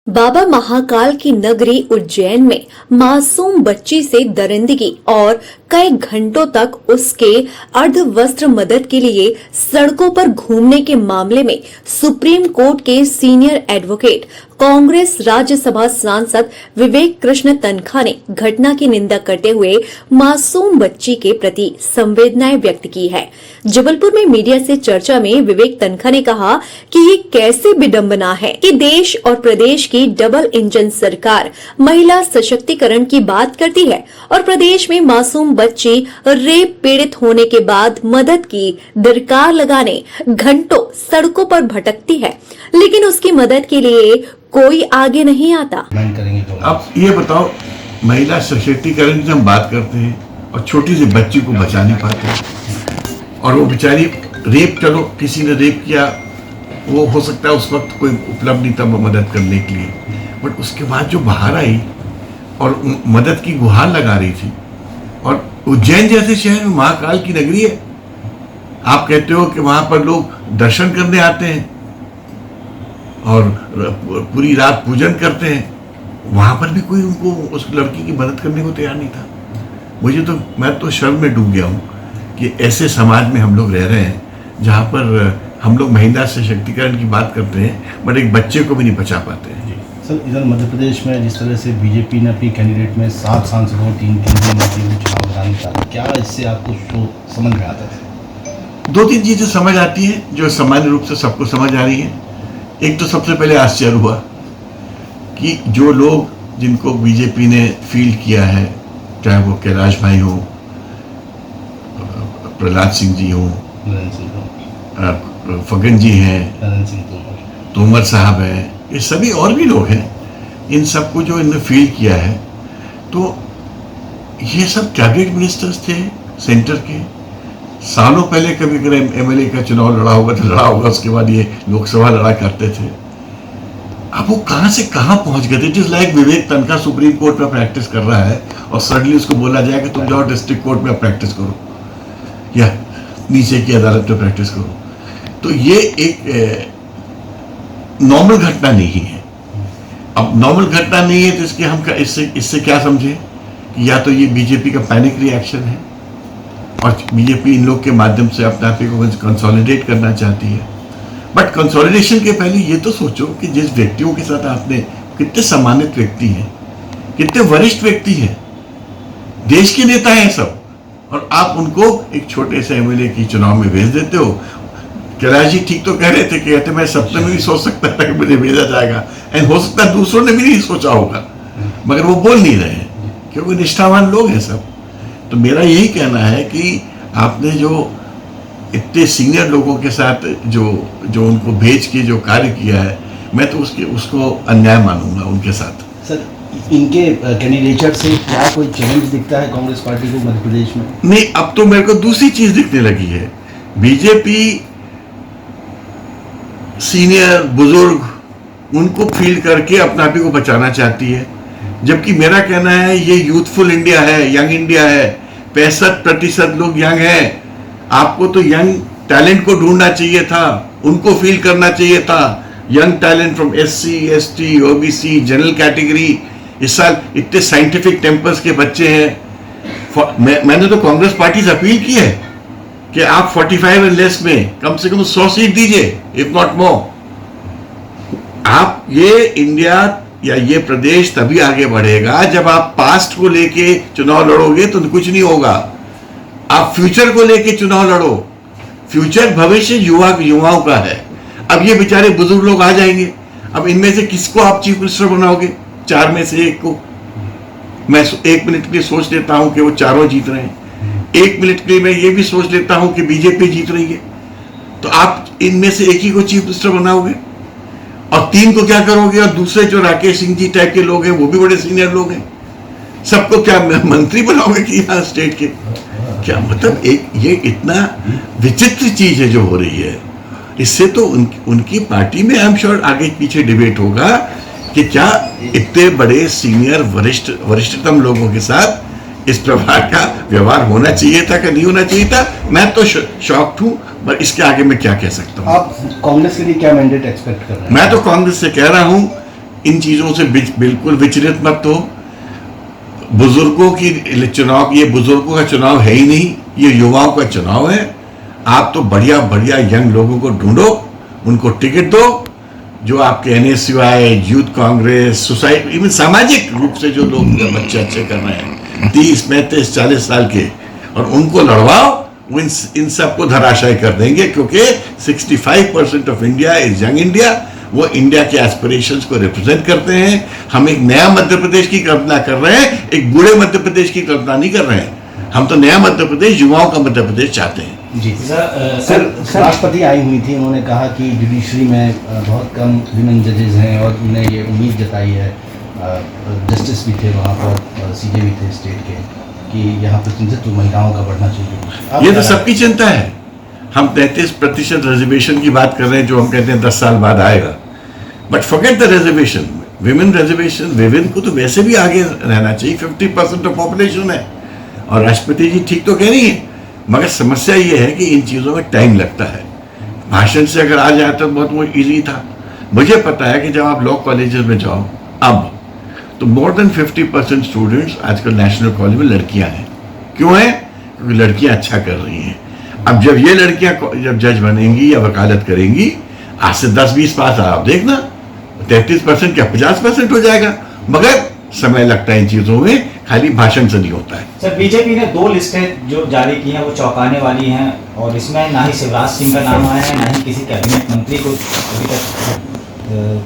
बाबा महाकाल की नगरी उज्जैन में मासूम बच्ची से दरिंदगी और कई घंटों तक उसके अर्धवस्त्र मदद के लिए सड़कों पर घूमने के मामले में सुप्रीम कोर्ट के सीनियर एडवोकेट कांग्रेस राज्यसभा सांसद विवेक कृष्ण तन्खा ने घटना की निंदा करते हुए मासूम बच्ची के प्रति संवेदनाएं व्यक्त की है। जबलपुर में मीडिया से चर्चा में विवेक तन्खा ने कहा कि ये कैसी विडंबना है कि देश और प्रदेश की डबल इंजन सरकार महिला सशक्तिकरण की बात करती है और प्रदेश में मासूम बच्ची रेप पीड़ित होने के बाद मदद की दरकार लगाने घंटों सड़कों पर भटकती है, लेकिन उसकी मदद के लिए कोई आगे नहीं आता। अब ये बताओ, महिला सशक्तिकरण की हम बात करते हैं और छोटी सी बच्ची को बचा नहीं पाते, और वो बेचारी रेप, चलो किसी ने रेप किया, वो हो सकता है उस वक्त कोई उपलब्ध नहीं था मदद करने के लिए, बट उसके बाद जो बाहर आई और मदद की गुहार लगा रही थी। और उज्जैन जैसे शहर में महाकाल की नगरी है, आप कहते हो कि वहां पर लोग दर्शन करने आते हैं और पूरी रात पूजन करते हैं, वहां पर भी कोई उनको उस लड़की की मदद करने को तैयार नहीं था। मैं तो शर्म में डूब गया हूँ कि ऐसे समाज में हम लोग रह रहे हैं जहाँ पर हम लोग महिला सशक्तिकरण की बात करते हैं बट एक बच्चे को भी नहीं बचा पाते हैं। सर, इधर मध्य प्रदेश में जिस तरह से बीजेपी ने अपनी कैंडिडेट में 7 सांसदों 3 केंद्रीय मंत्रियों को चुनाव मैदान निकाला, क्या इससे आपको समझ में आता है? 2-3 चीजें समझ आती हैं जो सामान्य रूप से सबको समझ आ रही हैं। एक तो सबसे पहले आश्चर्य हुआ कि जो लोग जिनको बीजेपी ने फील्ड किया है, चाहे वो कैलाश भाई हो, प्रहलाद सिंह जी हो, फगन जी हैं, तोमर साहब हैं, ये सभी और भी लोग हैं, इन सबको जो इन्होंने फील्ड किया है, तो ये सब कैबिनेट मिनिस्टर्स थे सेंटर के। सालों पहले कभी अगर एमएलए का चुनाव लड़ा होगा तो लड़ा होगा, उसके बाद ये लोकसभा लड़ा करते थे। अब वो कहां से कहां पहुंच गए थे। It is like Vivek Tankha supreme court में प्रैक्टिस कर रहा है और सडनली उसको बोला जाए कि तुम जाओ डिस्ट्रिक्ट कोर्ट में प्रैक्टिस करो या नीचे की अदालत में प्रैक्टिस करो। तो ये एक नॉर्मल घटना नहीं है। अब नॉर्मल घटना नहीं है तो इसके हम इससे क्या समझे कि या तो ये बीजेपी का पैनिक रिएक्शन है और बीजेपी इन लोग के माध्यम से अपने आप को कंसोलिडेट करना चाहती है। बट कंसोलिडेशन के पहले ये तो सोचो कि जिस व्यक्तियों के साथ आपने, कितने सम्मानित व्यक्ति हैं, कितने वरिष्ठ व्यक्ति हैं, देश के नेता हैं सब, और आप उनको एक छोटे से एमएलए की चुनाव में भेज देते हो। कैलाश जी ठीक तो कह रहे थे कि कहते मैं सपने में भी सोच सकता था कि मुझे भेजा जाएगा, एंड हो सकता है दूसरों ने भी नहीं सोचा होगा, मगर वो बोल नहीं रहे हैं क्योंकि निष्ठावान लोग हैं सब। तो मेरा यही कहना है कि आपने जो इतने सीनियर लोगों के साथ जो उनको भेज के जो कार्य किया है, मैं तो उसको अन्याय मानूंगा उनके साथ। सर, इनके कैंडिडेचर से क्या कोई चैलेंज दिखता है कांग्रेस पार्टी को मध्य प्रदेश में? नहीं, अब तो मेरे को दूसरी चीज दिखने लगी है। बीजेपी सीनियर बुजुर्ग उनको फील्ड करके अपना आप को बचाना चाहती है, जबकि मेरा कहना है ये यूथफुल इंडिया है, यंग इंडिया है। 65% लोग यंग हैं। आपको तो यंग टैलेंट को ढूंढना चाहिए था, उनको फील करना चाहिए था। Young talent from SC, ST, OBC, general category. इस साल इतने साइंटिफिक टेम्पर्स के बच्चे हैं। मैंने तो कांग्रेस पार्टी से अपील की है कि आप 45 एंड लेस में कम से कम 100 सीट दीजिए, इफ नॉट मोर। आप ये इंडिया या ये प्रदेश तभी आगे बढ़ेगा जब आप पास्ट को लेके चुनाव लड़ोगे तो कुछ नहीं होगा। आप फ्यूचर को लेके चुनाव लड़ो। फ्यूचर, भविष्य युवाओं का है। अब ये बेचारे बुजुर्ग लोग आ जाएंगे, अब इनमें से किसको आप चीफ मिनिस्टर बनाओगे? 4 में से एक को। मैं 1 मिनट के लिए सोच लेता हूं कि वो चारों जीत रहे हैं, 1 मिनट के लिए मैं ये भी सोच लेता हूं कि बीजेपी जीत रही है, तो आप इनमें से एक ही को चीफ मिनिस्टर बनाओगे और 3 को क्या करोगे? और दूसरे जो राकेश सिंह जी टाइप के लोग हैं वो भी बड़े सीनियर लोग हैं, सबको क्या मंत्री बनाओगे कि यहाँ स्टेट के? क्या मतलब ये इतना विचित्र चीज है जो हो रही है। इससे तो उनकी पार्टी में आई एम श्योर आगे पीछे डिबेट होगा कि क्या इतने बड़े सीनियर वरिष्ठतम लोगों के साथ इस प्रकार का व्यवहार होना चाहिए था कि नहीं होना चाहिए था। मैं तो शॉक्ड हूं, पर इसके आगे मैं क्या कह सकता हूं। आप कांग्रेस के लिए क्या मैंडेट एक्सपेक्ट कर रहे हैं? मैं तो कांग्रेस से कह रहा हूं इन चीज़ों से बिल्कुल विचलित मत हो। बुजुर्गों की चुनाव, ये बुजुर्गों का चुनाव है ही नहीं, ये युवाओं का चुनाव है। आप तो बढ़िया बढ़िया यंग लोगों को ढूंढो, उनको टिकट दो, जो आपके NSUI, youth Congress, society, even सामाजिक रूप से जो लोग बच्चे अच्छे कर रहे हैं 30, 35, 40 साल के, और उनको लड़वाओ। वो इन सबको धराशायी कर देंगे, क्योंकि 65% of India is young India. वो इंडिया के एस्पिरेशंस को रिप्रेजेंट करते हैं। हम एक नया मध्य प्रदेश की कल्पना कर रहे हैं, एक बूढ़े मध्य प्रदेश की कल्पना नहीं कर रहे हैं। हम तो नया मध्य प्रदेश, युवाओं का मध्य प्रदेश चाहते हैं। जी सर, राष्ट्रपति आई हुई थी, उन्होंने कहा कि जुडिशरी में बहुत कम विमेन जजेस हैं, और उन्होंने ये उम्मीद जताई है, जस्टिस भी थे वहाँ पर, CJ भी थे स्टेट के, कि यहाँ प्रतिनिधित्व महिलाओं का बढ़ना चाहिए। ये तो सबकी चिंता है। हम 33% रिजर्वेशन की बात कर रहे हैं, जो हम कहते हैं 10 साल बाद आएगा। But forget the reservation, women reservation, women को तो वैसे भी आगे रहना चाहिए। 50% ऑफ पॉपुलेशन है, और राष्ट्रपति जी ठीक तो कह रही है, मगर समस्या ये है कि इन चीज़ों में टाइम लगता है। भाषण से अगर आ जाए तो बहुत ईजी था। मुझे पता है कि जब आप लॉ कॉलेजेस में जाओ अब, तो मोर देन 50% स्टूडेंट्स आजकल नेशनल कॉलेज में लड़कियां हैं। क्यों हैं? क्योंकि लड़कियां अच्छा कर रही हैं। अब जब ये लड़कियां जब जज बनेंगी या वकालत करेंगी, आज से 10-20 पास आप देखना, 33% क्या 50% हो जाएगा। मगर समय लगता है इन चीज़ों में, खाली भाषण से नहीं होता है। सर, बीजेपी ने 2 लिस्टें जो जारी की हैं वो चौंकाने वाली हैं, और इसमें ना ही शिवराज सिंह का नाम आया है, ना ही किसी कैबिनेट मंत्री को अभी तक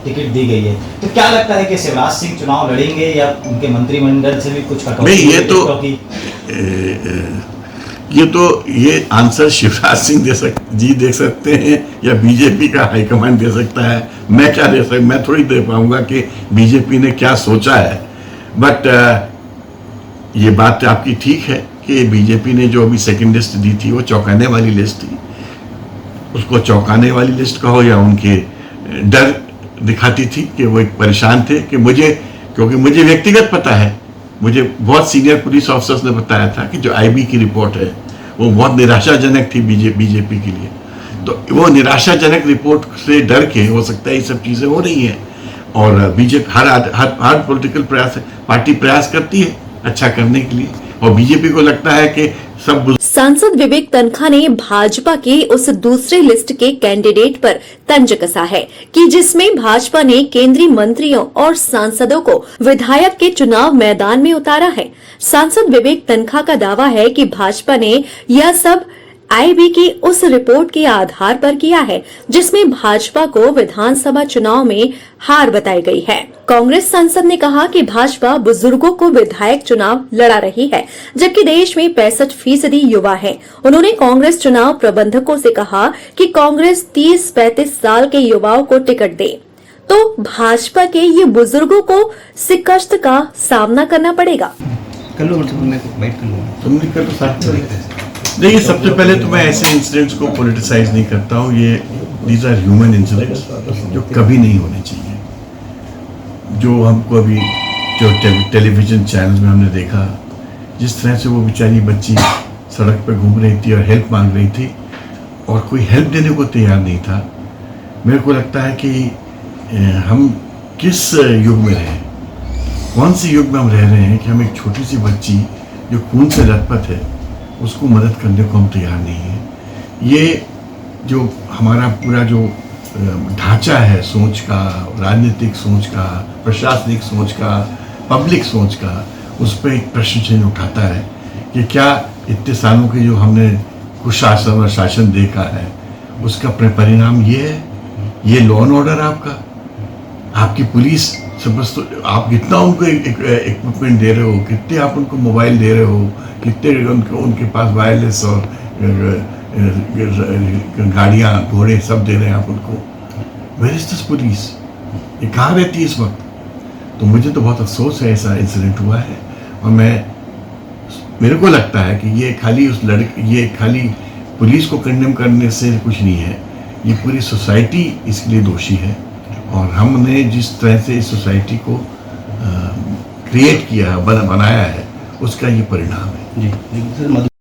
टिकट दी गई है। तो क्या लगता है कि शिवराज सिंह चुनाव लड़ेंगे, या उनके मंत्रिमंडल से भी कुछ कटौती? नहीं, ये आंसर शिवराज सिंह जी दे सकते हैं, या बीजेपी का हाईकमांड दे सकता है। मैं क्या दे सकता, मैं थोड़ी दे पाऊंगा कि बीजेपी ने क्या सोचा है। बट ये बात आपकी ठीक है कि बीजेपी ने जो अभी सेकंड लिस्ट दी थी, वो चौंकाने वाली लिस्ट थी। उसको चौंकाने वाली लिस्ट कहो, या उनके डर दिखाती थी कि वो एक परेशान थे कि क्योंकि मुझे व्यक्तिगत पता है, मुझे बहुत सीनियर पुलिस ऑफिसर्स ने बताया था कि जो IB की रिपोर्ट है वो बहुत निराशाजनक थी बीजेपी के लिए। तो वो निराशाजनक रिपोर्ट से डर के, हो सकता है ये सब चीज़ें हो रही हैं, और बीजेपी हर पॉलिटिकल पार्टी प्रयास करती है अच्छा करने के लिए, और बीजेपी को लगता है कि सब। सांसद विवेक तनखा ने भाजपा के उस दूसरे लिस्ट के कैंडिडेट पर तंज कसा है कि जिसमें भाजपा ने केंद्रीय मंत्रियों और सांसदों को विधायक के चुनाव मैदान में उतारा है। सांसद विवेक तनखा का दावा है कि भाजपा ने यह सब IB की उस रिपोर्ट के आधार पर किया है, जिसमें भाजपा को विधानसभा चुनाव में हार बताई गई है। कांग्रेस सांसद ने कहा कि भाजपा बुजुर्गों को विधायक चुनाव लड़ा रही है, जबकि देश में 65% युवा हैं। उन्होंने कांग्रेस चुनाव प्रबंधकों से कहा कि कांग्रेस 30-35 साल के युवाओं को टिकट दे, तो भाजपा के ये बुजुर्गों को शिकस्त का सामना करना पड़ेगा। देखिए, सबसे पहले तो मैं ऐसे इंसिडेंट्स को पॉलिटिसाइज नहीं करता हूँ। ये दीज आर ह्यूमन इंसिडेंट्स जो कभी नहीं होने चाहिए। जो हमको अभी जो टेलीविजन चैनल्स में हमने देखा, जिस तरह से वो बेचारी बच्ची सड़क पर घूम रही थी और हेल्प मांग रही थी, और कोई हेल्प देने को तैयार नहीं था। मेरे को लगता है कि हम किस युग में रहे, कौन से युग में हम रह रहे हैं कि हम एक छोटी सी बच्ची जो खून से लथपथ है, उसको मदद करने को हम तैयार नहीं हैं। ये जो हमारा पूरा जो ढांचा है सोच का, राजनीतिक सोच का, प्रशासनिक सोच का, पब्लिक सोच का, उस पर एक प्रश्न चिन्ह उठाता है कि क्या इतने सालों के जो हमने कुशासन और शासन देखा है, उसका परिणाम ये है? ये लॉ एंड ऑर्डर आपकी पुलिस समझ, आप कितना उनको इक्विपमेंट दे रहे हो, कितने आप उनको मोबाइल दे रहे हो, कितने उनके पास वायरलेस और गाड़ियाँ, घोड़े सब दे रहे हैं आप उनको। Where is this police? ये कहाँ रहती है इस वक्त? तो मुझे तो बहुत अफसोस है ऐसा इंसिडेंट हुआ है, और मेरे को लगता है कि ये खाली पुलिस को कंडेम करने से कुछ नहीं है, ये पूरी सोसाइटी इसके लिए दोषी है। और हमने जिस तरह से इस सोसाइटी को क्रिएट किया, बनाया है, उसका ये परिणाम है। जी।